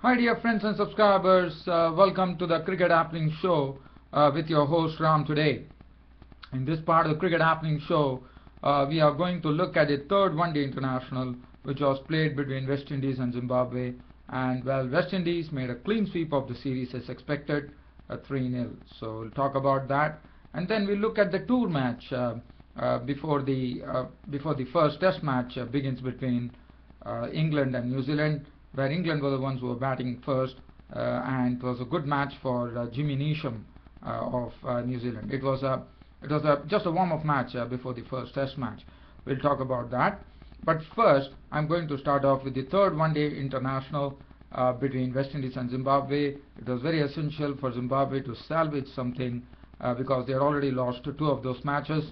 Hi dear friends and subscribers, welcome to the Cricket Happening Show with your host Ram today. In this part of the Cricket Happening Show, we are going to look at the third one-day international which was played between West Indies and Zimbabwe, and well, West Indies made a clean sweep of the series as expected, 3-0. So we'll talk about that, and then we'll look at the tour match before the first test match begins between England and New Zealand, where England were the ones who were batting first, and it was a good match for Jimmy Neesham of New Zealand. It was just a warm-up match before the first test match. We'll talk about that. But first, I'm going to start off with the third one-day international between West Indies and Zimbabwe. It was very essential for Zimbabwe to salvage something because they had already lost two of those matches.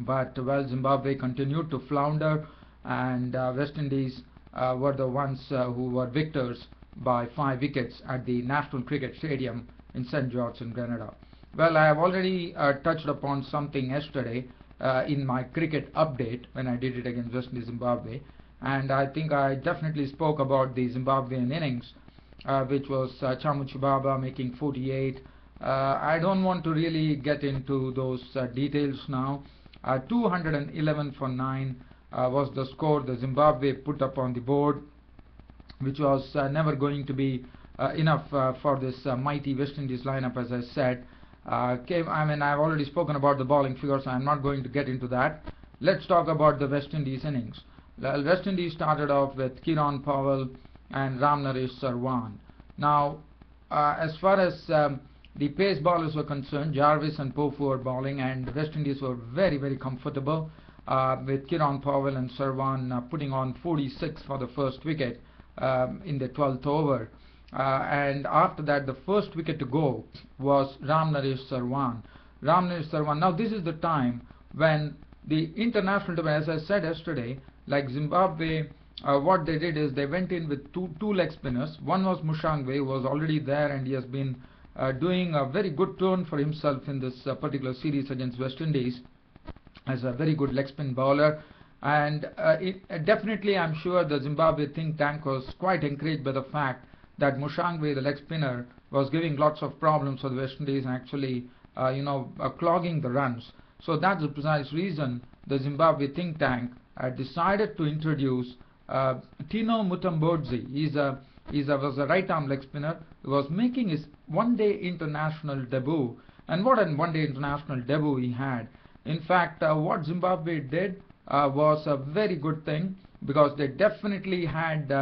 But well, Zimbabwe continued to flounder, and West Indies were the ones who were victors by 5 wickets at the National Cricket Stadium in St. George in Grenada. Well, I have already touched upon something yesterday in my cricket update when I did it against West Indies Zimbabwe, and I think I definitely spoke about the Zimbabwean innings, which was Chamu Chibaba making 48. I don't want to really get into those details now. 211 for 9 was the score the Zimbabwe put up on the board, which was never going to be enough for this mighty West Indies lineup, as I said. I've already spoken about the bowling figures, so I'm not going to get into that. Let's talk about the West Indies innings. Well, West Indies started off with Kieron Powell and Ramnaresh Sarwan. Now, as far as the pace bowlers were concerned, Jarvis and Pofu were bowling, and West Indies were very, very comfortable with Kieron Powell and Sarwan putting on 46 for the first wicket in the 12th over. And after that, the first wicket to go was Ramnaresh Sarwan. Now this is the time when the international, as I said yesterday, like Zimbabwe, what they did is they went in with two leg spinners. One was Mushangwe, who was already there, and he has been doing a very good turn for himself in this particular series against West Indies as a very good leg spin bowler. And definitely, I'm sure the Zimbabwe think tank was quite encouraged by the fact that Mushangwe, the leg spinner, was giving lots of problems for the West Indies, actually clogging the runs. So that's the precise reason the Zimbabwe think tank decided to introduce Tino Mutambodzi. Was a right arm leg spinner who was making his one-day international debut, and what a one-day international debut he had. In fact, what Zimbabwe did was a very good thing, because they definitely had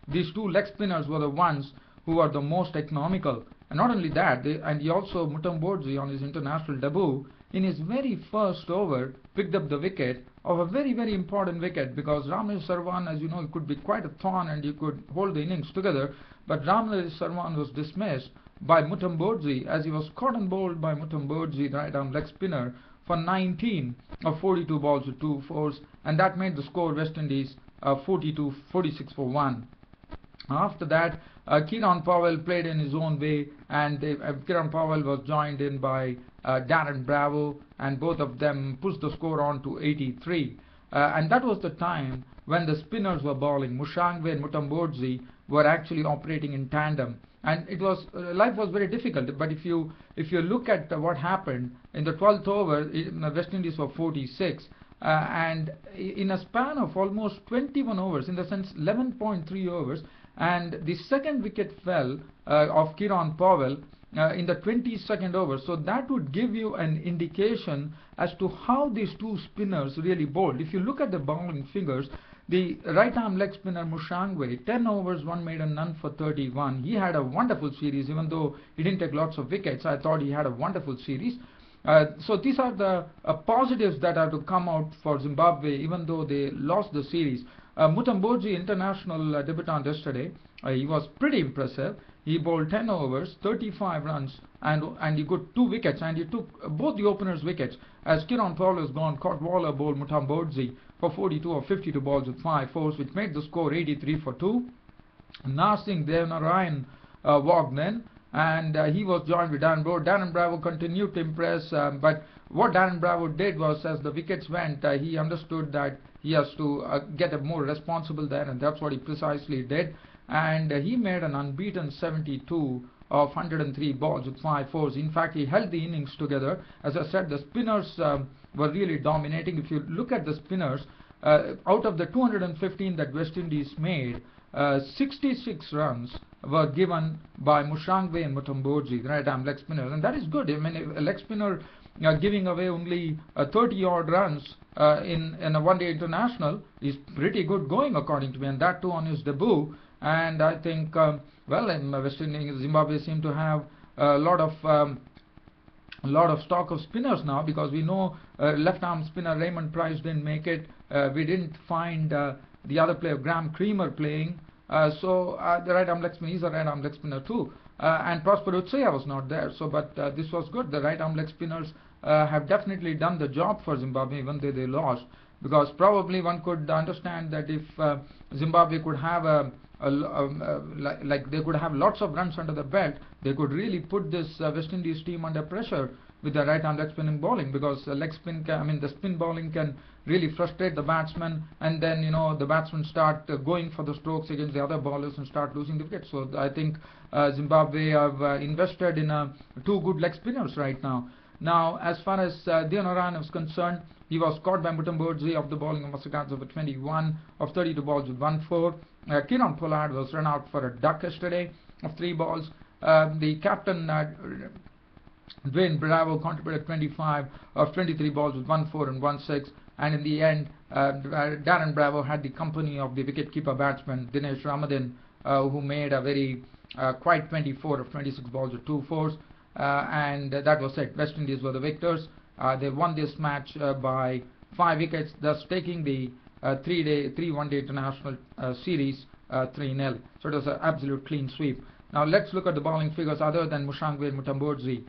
these two leg spinners were the ones who were the most economical. And not only that, he also, Mutambodzi, on his international debut, in his very first over, picked up the wicket of a very, very important wicket, because Ramnaresh Sarwan, as you know, he could be quite a thorn and he could hold the innings together, but Ramnaresh Sarwan was dismissed by Mutambodzi, as he was caught and bowled by Mutambodzi, the right arm leg spinner, for 19 of 42 balls with 2 fours, and that made the score West Indies 46 for 1. After that, Kieron Powell played in his own way, and Kieron Powell was joined in by Darren Bravo, and both of them pushed the score on to 83. And that was the time when the spinners were bowling. Mushangwe and Mutambodzi were actually operating in tandem, and it was life was very difficult. But if you look at what happened in the 12th over, West Indies were 46. And in a span of almost 21 overs, in the sense 11.3 overs, and the second wicket fell of Kieron Powell in the 22nd over. So that would give you an indication as to how these two spinners really bowled. If you look at the bowling figures, the right arm leg spinner Mushangwe, 10 overs, 1 maiden, none for 31. He had a wonderful series, even though he didn't take lots of wickets. I thought he had a wonderful series. So these are the positives that are to come out for Zimbabwe, even though they lost the series. Mutambodzi, international debutant yesterday, he was pretty impressive. He bowled 10 overs, 35 runs, and he got 2 wickets, and he took both the openers' wickets. As Kieron Powell has gone, Cott Waller bowled Mutambodzi for 42 or 52 balls with 5 fours, which made the score 83 for 2. Narsingh Devnarayan walked in, and he was joined with Darren Bravo. Darren Bravo continued to impress, but what Darren Bravo did was, as the wickets went, he understood that he has to get a more responsible there, and that's what he precisely did. and he made an unbeaten 72 of 103 balls with 5 fours. In fact, he held the innings together. As I said, the spinners were really dominating. If you look at the spinners, out of the 215 that West Indies made, 66 runs were given by Mushangwe and Mutamboji, the right-arm leg spinners, and that is good. I mean, a leg spinner giving away only 30-odd runs in a one-day international is pretty good going, according to me, and that too on his debut. And I think, well, in West Indies, Zimbabwe seem to have a lot of stock of spinners now, because we know left-arm spinner Raymond Price didn't make it. We didn't find the other player, Graham Creamer, playing. So the right-arm leg spinner, he's a right-arm leg spinner too. And Prosper Utseya was not there. So, but this was good. The right-arm leg spinners have definitely done the job for Zimbabwe, even though they lost. Because probably one could understand that if Zimbabwe could have like they could have lots of runs under the belt, they could really put this West Indies team under pressure with the right-arm leg spinning bowling, because leg spin the spin bowling can really frustrate the batsman, and then the batsmen start going for the strokes against the other bowlers and start losing the wickets. So I think Zimbabwe have invested in two good leg spinners right now. Now, as far as Dion Oran is concerned, he was caught by Mutamboji of the bowling of Masakadza for 21 of 32 balls with 1-4. Kiran Pollard was run out for a duck yesterday of 3 balls. The captain Dwayne Bravo contributed 25 of 23 balls with 1-4 and 1-6, and in the end Darren Bravo had the company of the wicket-keeper batsman Dinesh Ramadhan, who made a very quiet 24 of 26 balls with 2 fours, and that was it. West Indies were the victors. They won this match by 5 wickets, thus taking the 3 one-day international series 3-0. So it was an absolute clean sweep. Now let's look at the bowling figures other than Mushangwe and Mutamboji.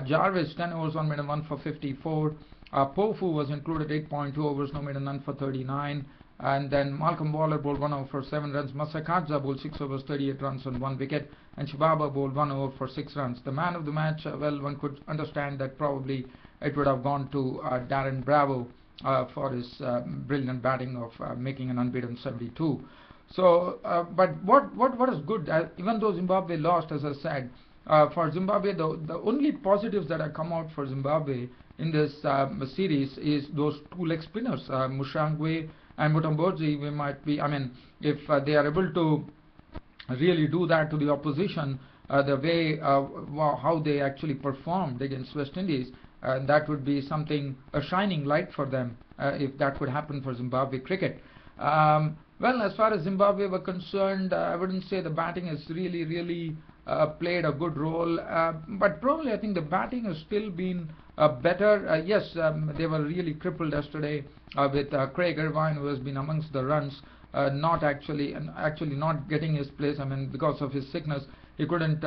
Jarvis 10 overs, 1 made 1 for 54. Pofu was included 8.2 overs, no made none for 39. And then Malcolm Waller bowled 1 over for 7 runs. Masakadza bowled 6 overs, 38 runs on 1 wicket. And Shibaba bowled 1 over for 6 runs. The man of the match, well, one could understand that probably it would have gone to Darren Bravo for his brilliant batting of making an unbeaten 72. So, but what is good, even though Zimbabwe lost, as I said, for Zimbabwe, the only positives that have come out for Zimbabwe in this series is those 2 leg spinners, Mushangwe and Mutamboji. We might be, I mean, if they are able to really do that to the opposition, the way how they actually performed against West Indies, that would be something, a shining light for them, if that could happen for Zimbabwe cricket. Well, as far as Zimbabwe were concerned, I wouldn't say the batting has really played a good role, but probably I think the batting has still been better. Yes, they were really crippled yesterday with Craig Irvine, who has been amongst the runs, not actually not getting his place. I mean, because of his sickness, he couldn't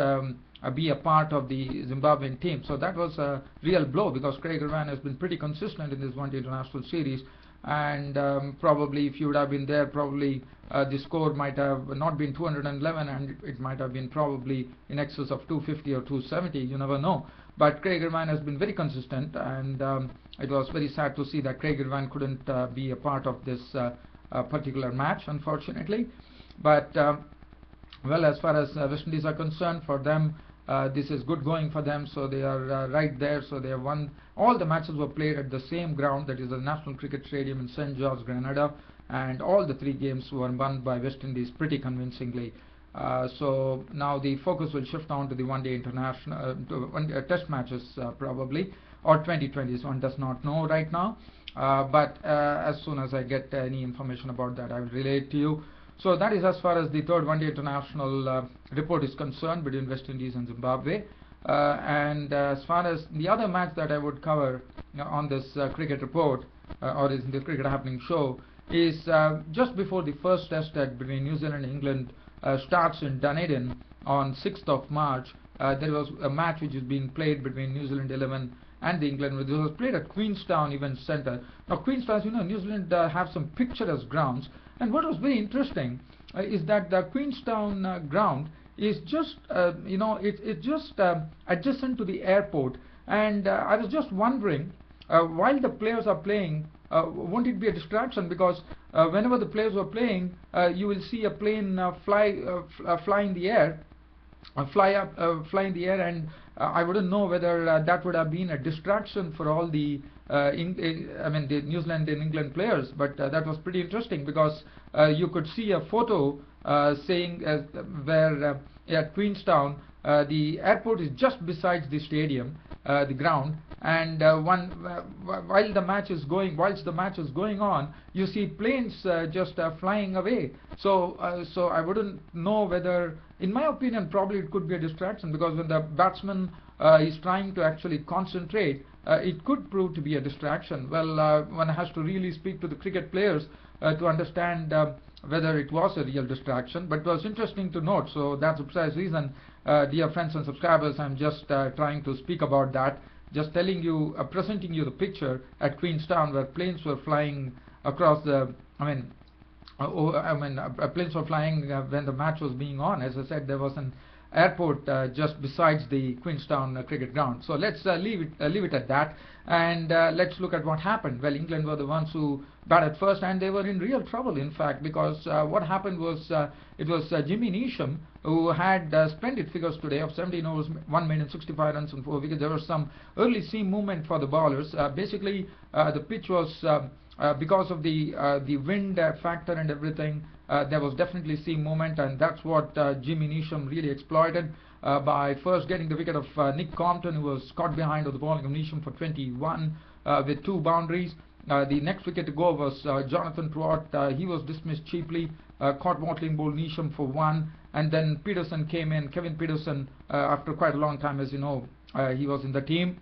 be a part of the Zimbabwean team. So that was a real blow, because Craig Irvine has been pretty consistent in this one-day international series. And probably if you would have been there, probably the score might have not been 211, and it might have been probably in excess of 250 or 270. You never know. But Craig Irvine has been very consistent, and it was very sad to see that Craig Irvine couldn't be a part of this particular match, unfortunately. But well, as far as West Indies are concerned, for them this is good going for them. So they are right there. So they have won. All the matches were played at the same ground, that is the National Cricket Stadium in St. George, Grenada, and all the 3 games were won by West Indies pretty convincingly. So now the focus will shift on to the one-day international test matches probably, or 2020s. One does not know right now, but as soon as I get any information about that, I will relay it to you. So that is as far as the 3rd one-day international report is concerned between West Indies and Zimbabwe. And as far as the other match that I would cover on this cricket report, or in this cricket happening show, is just before the first test between New Zealand and England starts in Dunedin on 6th of March. There was a match which is being played between New Zealand 11 and the England, which was played at Queenstown Event Centre. Now Queenstown, you know, New Zealand have some picturesque grounds, and what was very interesting is that the Queenstown ground is just it's just adjacent to the airport, and I was just wondering, while the players are playing, won't it be a distraction? Because whenever the players were playing, you will see a plane fly in the air, fly in the air, and I wouldn't know whether that would have been a distraction for all the the New Zealand and England players. But that was pretty interesting, because you could see a photo saying where at Queenstown, the airport is just besides the stadium, the ground, and whilst the match is going on, you see planes just flying away. So I wouldn't know whether, in my opinion, probably it could be a distraction, because when the batsman is trying to actually concentrate, it could prove to be a distraction. Well, one has to really speak to the cricket players to understand whether it was a real distraction, but it was interesting to note. So that's the precise reason, dear friends and subscribers, I'm just trying to speak about that, just telling you, presenting you the picture at Queenstown, where planes were flying across the, planes were flying when the match was being on. As I said, there was an airport just besides the Queenstown cricket ground. So let's leave it at that, and let's look at what happened. Well, England were the ones who batted first, and they were in real trouble, in fact, because what happened was it was Jimmy Neesham who had splendid figures today of 17 overs, 1 minute, 65 runs and 4 wickets. There was some early seam movement for the bowlers. Basically, the pitch was because of the wind factor and everything, there was definitely seam movement, and that's what Jimmy Neesham really exploited by first getting the wicket of Nick Compton, who was caught behind of the bowling of Neesham for 21 with 2 boundaries. The next wicket to go was Jonathan Trott. He was dismissed cheaply, caught Watling bowled Neesham for 1, and then Peterson came in. Kevin Peterson, after quite a long time, as you know, he was in the team,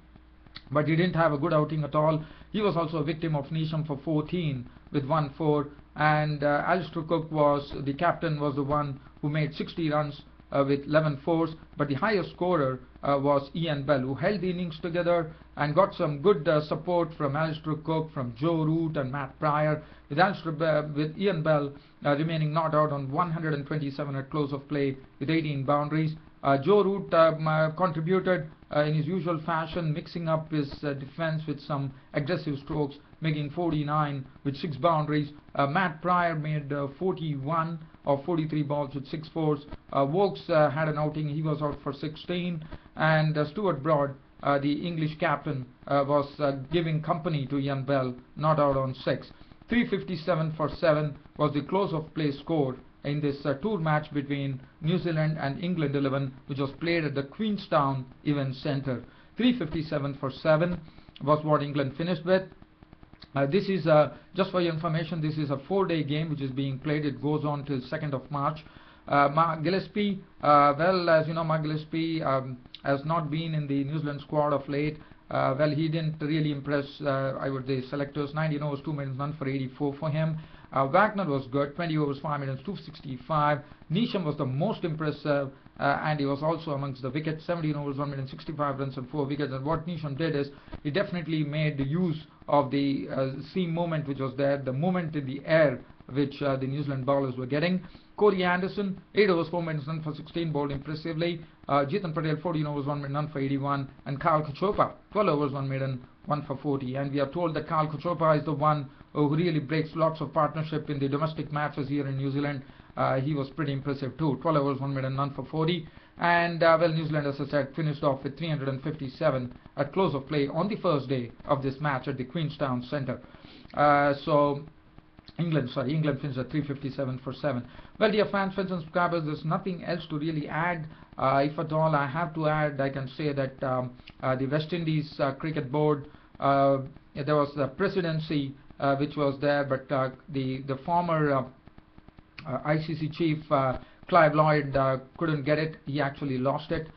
but he didn't have a good outing at all. He was also a victim of Neesham for 14 with 1-4, and Alistair Cook was the captain, was the one who made 60 runs with 11 fours, but the highest scorer was Ian Bell, who held the innings together and got some good support from Alistair Cook, from Joe Root and Matt Pryor, with Ian Bell remaining not out on 127 at close of play with 18 boundaries. Joe Root contributed in his usual fashion, mixing up his defense with some aggressive strokes, making 49 with 6 boundaries. Matt Pryor made 41 of 43 balls with 6 fours. Wokes had an outing, he was out for 16, and Stuart Broad, the English captain, was giving company to Ian Bell, not out on 6. 357 for 7 was the close of play score in this tour match between New Zealand and England 11, which was played at the Queenstown Event Centre. 357 for 7 was what England finished with. This is, just for your information, this is a 4-day game which is being played. It goes on till 2nd of March. Mark Gillespie, well, as you know, Mark Gillespie has not been in the New Zealand squad of late. Well, he didn't really impress, I would say, selectors. 19 overs, 2 minutes, none for 84 for him. Wagner was good, 20 overs, 5 minutes, 265. Neesham was the most impressive, and he was also amongst the wickets. 17 overs, 1 minute, 65 runs and 4 wickets. And what Neesham did is, he definitely made use of the seam movement which was there, the movement in the air which the New Zealand bowlers were getting. Corey Anderson, 8 overs, 4 minutes, none for 16, bowled impressively. Jeetan Patel, 14 overs, 1 minute, none for 81. And Karl Kachopa, 12 overs, 1 minute, 1 for 40. And we are told that Karl Kachopa is the one who really breaks lots of partnership in the domestic matches here in New Zealand. He was pretty impressive too. 12 overs, 1 minute, none for 40. And well, New Zealand, as I said, finished off with 357 at close of play on the first day of this match at the Queenstown Centre. England finished at 357 for 7. Well, dear fans, friends and subscribers, there's nothing else to really add. If at all I have to add, I can say that the West Indies Cricket Board, there was the presidency which was there, but the former ICC chief, Clive Lloyd, couldn't get it. He actually lost it.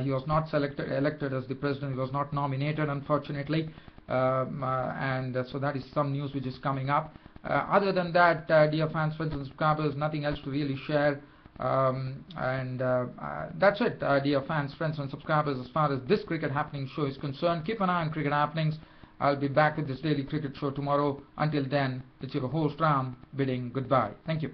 He was not elected as the president. He was not nominated, unfortunately. And so that is some news which is coming up. Other than that, dear fans, friends and subscribers, nothing else to really share. That's it, dear fans, friends and subscribers, as far as this Cricket Happening show is concerned. Keep an eye on Cricket Happenings. I'll be back with this daily cricket show tomorrow. Until then, it's your host Ram bidding goodbye. Thank you.